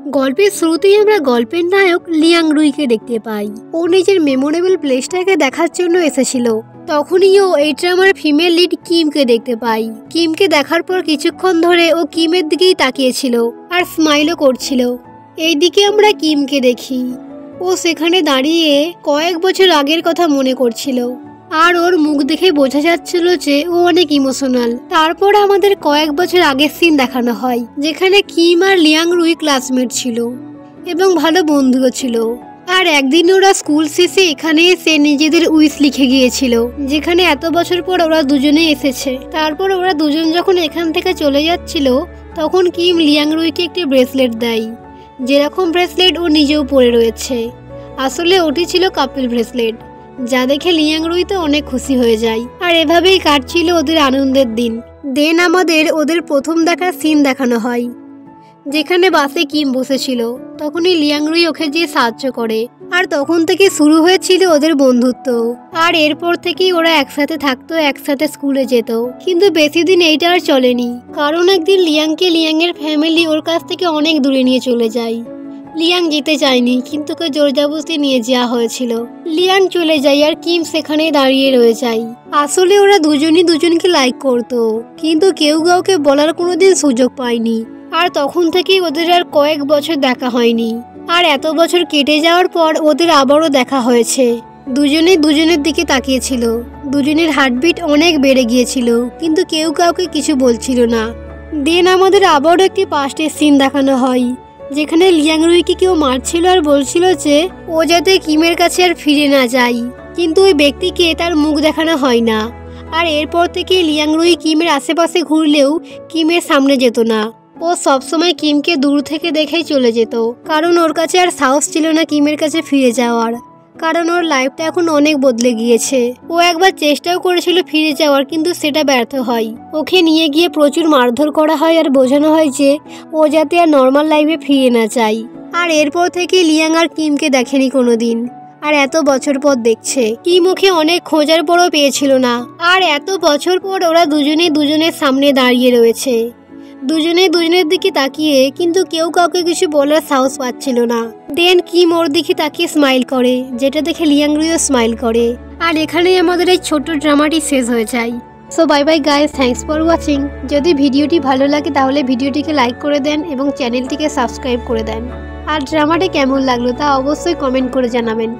গল্পের শুরুতেই আমরা গল্পের নায়ক লিয়াং রুইকে দেখতে পাই। ও নিজের মেমোরেবল প্লেসটাকে দেখার জন্য এসেছিল। তখনই ও এই ড্রামার ফিমেল লিড কিমকে দেখতে পাই। কিমকে দেখার পর কিছুক্ষণ ধরে ও কিমের দিকেই তাকিয়েছিল আর স্মাইলও করছিল। এইদিকে আমরা কিমকে দেখি, ও সেখানে দাঁড়িয়ে কয়েক বছর আগের কথা মনে করছিল আর ওর মুখ দেখে বোঝা যাচ্ছিল যে ও অনেক ইমোশনাল। তারপর আমাদের কয়েক বছর আগের সিন দেখানো হয়, যেখানে কিম আর লিয়াং রুই ক্লাসমেট ছিল এবং ভালো বন্ধুও ছিল। আর একদিন ওরা স্কুল শেষে এখানে এসে নিজেদের উইশ লিখে গিয়েছিল, যেখানে এত বছর পর ওরা দুজনে এসেছে। তারপর ওরা দুজন যখন এখান থেকে চলে যাচ্ছিল, তখন কিম লিয়াং রুইকে একটি ব্রেসলেট দেয়, যেরকম ব্রেসলেট ও নিজেও পরে রয়েছে। আসলে ওটি ছিল কাপল ব্রেসলেট, যা দেখে লিয়াং রুই তো অনেক খুশি হয়ে যায়। আর এভাবেই কাটছিল ওদের আনন্দের দিন। দেন আমাদের ওদের প্রথম দেখার সিন দেখানো হয়, যেখানে বাসে কিম বসেছিল। তখনই লিয়াং রুই ওকে গিয়ে সাহায্য করে, আর তখন থেকে শুরু হয়েছিল ওদের বন্ধুত্ব। আর এরপর থেকেই ওরা একসাথে থাকতো, একসাথে স্কুলে যেত। কিন্তু বেশি দিন এইটা আর চলেনি, কারণ একদিন লিয়াংকে লিয়াংয়ের ফ্যামিলি ওর কাছ থেকে অনেক দূরে নিয়ে চলে যায়। লিয়াং যেতে চায়নি, কিন্তু ওকে জোরজবরদস্তি নিয়ে যাওয়া হয়েছিল। লিয়াং চলে যায় আর কিম সেখানেই দাঁড়িয়ে রয়ে যায়। আসলে ওরা দুজনই দুজনকে লাইক করতো, কিন্তু কেউ কাউকে বলার কোনোদিন সুযোগ পায়নি। আর তখন থেকেই ওদের আর কয়েক বছর দেখা হয়নি। আর এত বছর কেটে যাওয়ার পর ওদের আবারও দেখা হয়েছে। দুজনেই দুজনের দিকে তাকিয়েছিল। দুজনের হার্টবিট অনেক বেড়ে গিয়েছিল, কিন্তু কেউ কাউকে কিছু বলছিল না। দেন আমাদের আবারও একটি পাস্টের সিন দেখানো হয়, যেখানে লিয়াং রুইকে কেউ মারছিল আর বলছিল যে ও যাতে কিমের কাছে আর ফিরে না যায়, কিন্তু ওই ব্যক্তিকে তার মুখ দেখানো হয় না। আর এরপর থেকে লিয়াং রুই কিমের আশেপাশে ঘুরলেও কিমের সামনে যেত না। ও সবসময় কিমকে দূর থেকে দেখেই চলে যেত, কারণ ওর কাছে আর সাহস ছিল না কিমের কাছে ফিরে যাওয়ার, কারণ ওর লাইফটা এখন অনেক বদলে গিয়েছে। ও একবার চেষ্টাও করেছিল ফিরে যাওয়ার, কিন্তু সেটা ব্যর্থ হয়। ওকে নিয়ে গিয়ে প্রচুর মারধর করা হয় আর বোঝানো হয় যে ও যাতে আর নর্মাল লাইফে ফিরে না চায়। আর এরপর থেকে লিয়াং আর কিমকে দেখেনি কোনোদিন, আর এত বছর পর দেখছে। কিম ওকে অনেক খোঁজার পরও পেয়েছিল না। আর এত বছর পর ওরা দুজনেই দুজনের সামনে দাঁড়িয়ে রয়েছে, দুজনেই দুজনের দিকে তাকিয়ে, কিন্তু কেউ কাউকে কিছু বলার সাহস পাচ্ছিল না। দেন কিম ওর দিকে তাকিয়ে স্মাইল করে, যেটা দেখে লিয়াং রুইও স্মাইল করে। আর এখানেই আমাদের এই ছোট্ট ড্রামাটি শেষ হয়ে যায়। So bye bye guys, thanks for watching. যদি ভিডিওটি ভালো লাগে তাহলে ভিডিওটিকে লাইক করে দেন এবং চ্যানেলটিকে সাবস্ক্রাইব করে দেন। আর ড্রামাটি কেমন লাগলো তা অবশ্যই কমেন্ট করে জানাবেন।